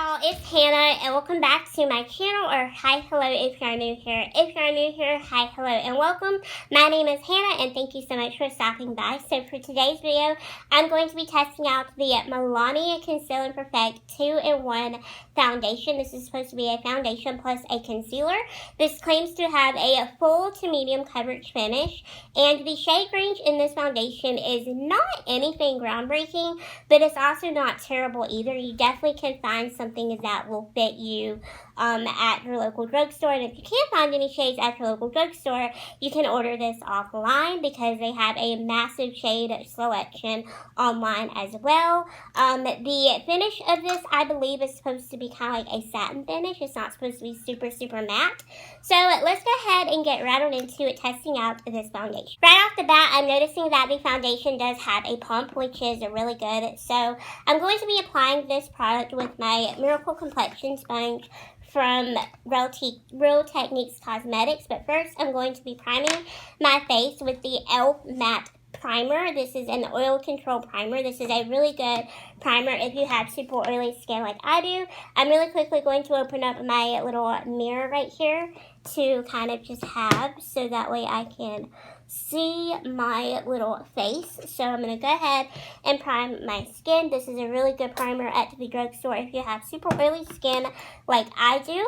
y'all, it's Hannah and welcome back to my channel, or hi, hello if you're new here. If you're new here, hi, hello and welcome. My name is Hannah and thank you so much for stopping by. So for today's video, I'm going to be testing out the Milani Conceal and Perfect 2-in-1 foundation. This is supposed to be a foundation plus a concealer. This claims to have a full to medium coverage finish, and the shade range in this foundation is not anything groundbreaking, but it's also not terrible either. You definitely can find something that will fit you at your local drugstore. And if you can't find any shades at your local drugstore, you can order this offline because they have a massive shade selection online as well. The finish of this, I believe, is supposed to be kind of like a satin finish. It's not supposed to be super matte. So let's go ahead and get right on into it, testing out this foundation. Right off the bat, I'm noticing that the foundation does have a pump, which is really good. So I'm going to be applying this product with my Miracle Complexion Sponge from Real Techniques Cosmetics. But first, I'm going to be priming my face with the e.l.f. Matte Primer. This is an oil control primer. This is a really good primer if you have super oily skin like I do. I'm really quickly going to open up my little mirror right here to kind of just have, so that way I can see my little face. So I'm going to go ahead and prime my skin. This is a really good primer at the drugstore if you have super oily skin like I do.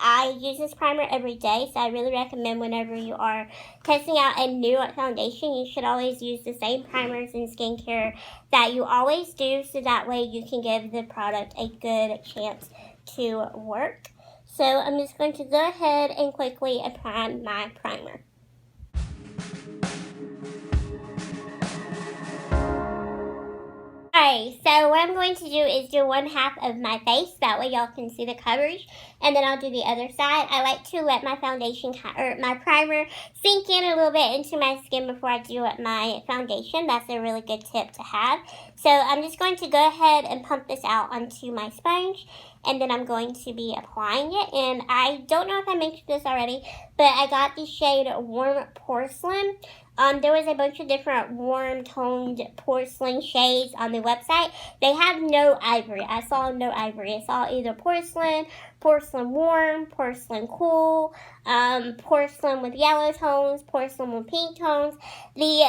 I use this primer every day, so I really recommend whenever you are testing out a new foundation, you should always use the same primers and skincare that you always do, so that way you can give the product a good chance to work. So I'm just going to go ahead and quickly apply my primer. Alright, so what I'm going to do is do one half of my face, that way y'all can see the coverage, and then I'll do the other side. I like to let my foundation, or my primer, sink in a little bit into my skin before I do my foundation. That's a really good tip to have. So I'm just going to go ahead and pump this out onto my sponge, and then I'm going to be applying it. And I don't know if I mentioned this already, but I got the shade Warm Porcelain. There was a bunch of different warm toned porcelain shades on the website. They have no ivory. I saw no ivory. I saw either porcelain, porcelain warm, porcelain cool, porcelain with yellow tones, porcelain with pink tones. The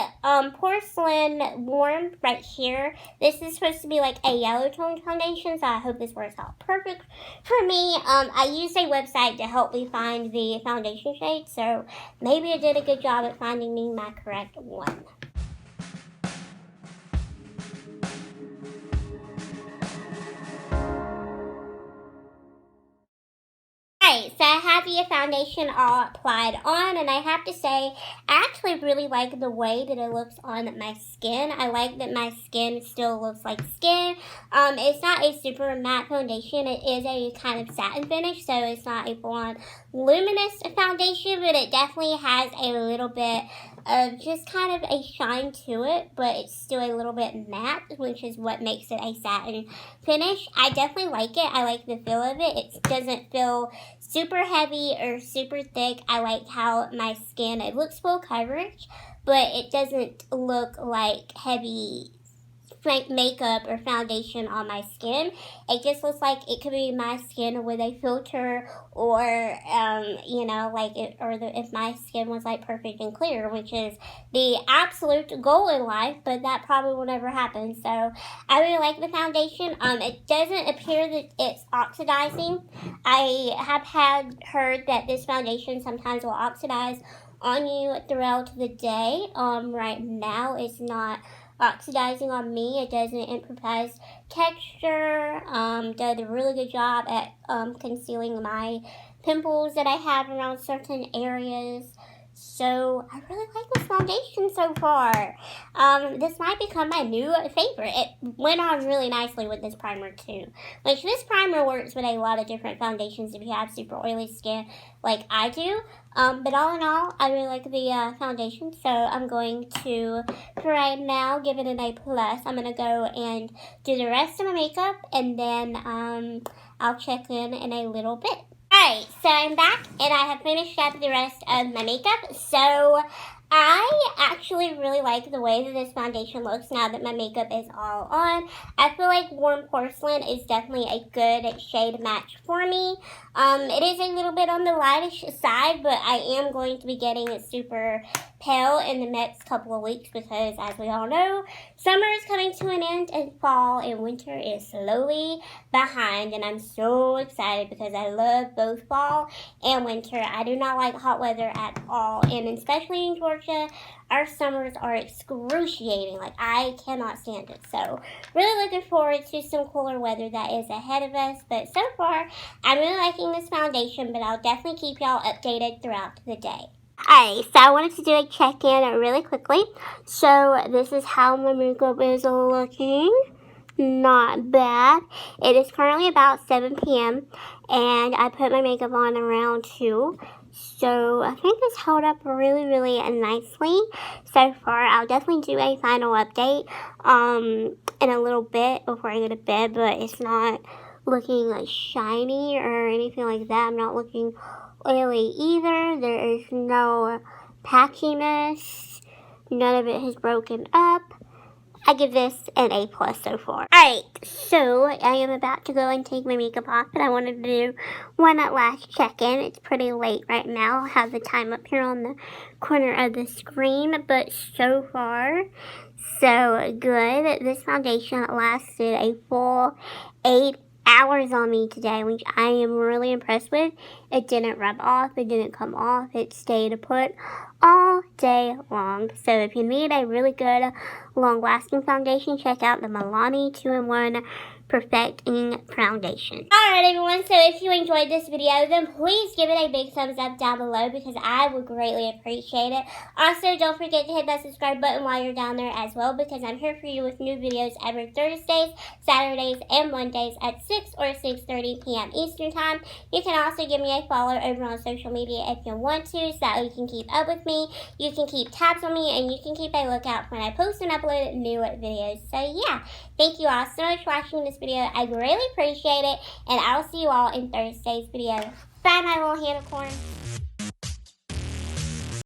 porcelain warm right here, this is supposed to be like a yellow tone foundation, so I hope this works out perfect for me. I used a website to help me find the foundation shade, so maybe I did a good job at finding me my correct one. Alright, so I have the foundation all applied on, and I have to say, I actually really like the way that it looks on my skin. I like that my skin still looks like skin. It's not a super matte foundation. It is a kind of satin finish, so it's not a full-on luminous foundation, but it definitely has a little bit of just kind of a shine to it, but it's still a little bit matte, which is what makes it a satin finish. I definitely like it. I like the feel of it. It doesn't feel super heavy or super thick. I like how my skin, it looks full coverage, but it doesn't look like heavy makeup or foundation on my skin. It just looks like it could be my skin with a filter, or you know, like if my skin was like perfect and clear, which is the absolute goal in life, but that probably will never happen. So I really like the foundation. It doesn't appear that it's oxidizing. I have heard that this foundation sometimes will oxidize on you throughout the day. Right now it's not oxidizing on me. It doesn't improvise texture. Did a really good job at concealing my pimples that I have around certain areas. So I really like this foundation so far. This might become my new favorite. It went on really nicely with this primer too. Which this primer works with a lot of different foundations if you have super oily skin like I do. But all in all, I really like the foundation. So I'm going to, for right now, give it an A+. I'm going to go and do the rest of my makeup, and then I'll check in a little bit. Alright, so I'm back and I have finished up the rest of my makeup. So I actually really like the way that this foundation looks now that my makeup is all on. I feel like warm porcelain is definitely a good shade match for me. It is a little bit on the lightish side, but I am going to be getting it super pale in the next couple of weeks because, as we all know, summer is coming to an end and fall and winter is slowly behind, and I'm so excited because I love both fall and winter. I do not like hot weather at all, and especially in Georgia, our summers are excruciating. Like, I cannot stand it. So, really looking forward to some cooler weather that is ahead of us. But so far, I'm really liking this foundation, but I'll definitely keep y'all updated throughout the day. Alright, so I wanted to do a check-in really quickly. So, this is how my makeup is looking. Not bad. It is currently about 7 p.m. and I put my makeup on around 2. So I think it's held up really, really nicely so far. I'll definitely do a final update in a little bit before I go to bed, but it's not looking like shiny or anything like that. I'm not looking oily either. There is no patchiness. None of it has broken up. I give this an A+ so far. Alright, so I am about to go and take my makeup off, but I wanted to do one last check-in. It's pretty late right now. I have the time up here on the corner of the screen, but so far, so good. This foundation lasted a full 8 hours on me today, which I am really impressed with. It didn't rub off, it didn't come off, it stayed put all day long. So if you need a really good long-lasting foundation, check out the Milani 2-in-1 Perfecting Foundation. Alright everyone, so if you enjoyed this video, then please give it a big thumbs up down below because I would greatly appreciate it. Also, don't forget to hit that subscribe button while you're down there as well because I'm here for you with new videos every Thursdays, Saturdays, and Mondays at 6 or 6:30 p.m. Eastern Time. You can also give me a follow over on social media if you want to so that you can keep up with me, you can keep tabs on me, and you can keep a lookout when I post and upload new videos. So yeah, thank you all so much for watching this video. I really appreciate it, and I'll see you all in Thursday's video. Bye, my little unicorn.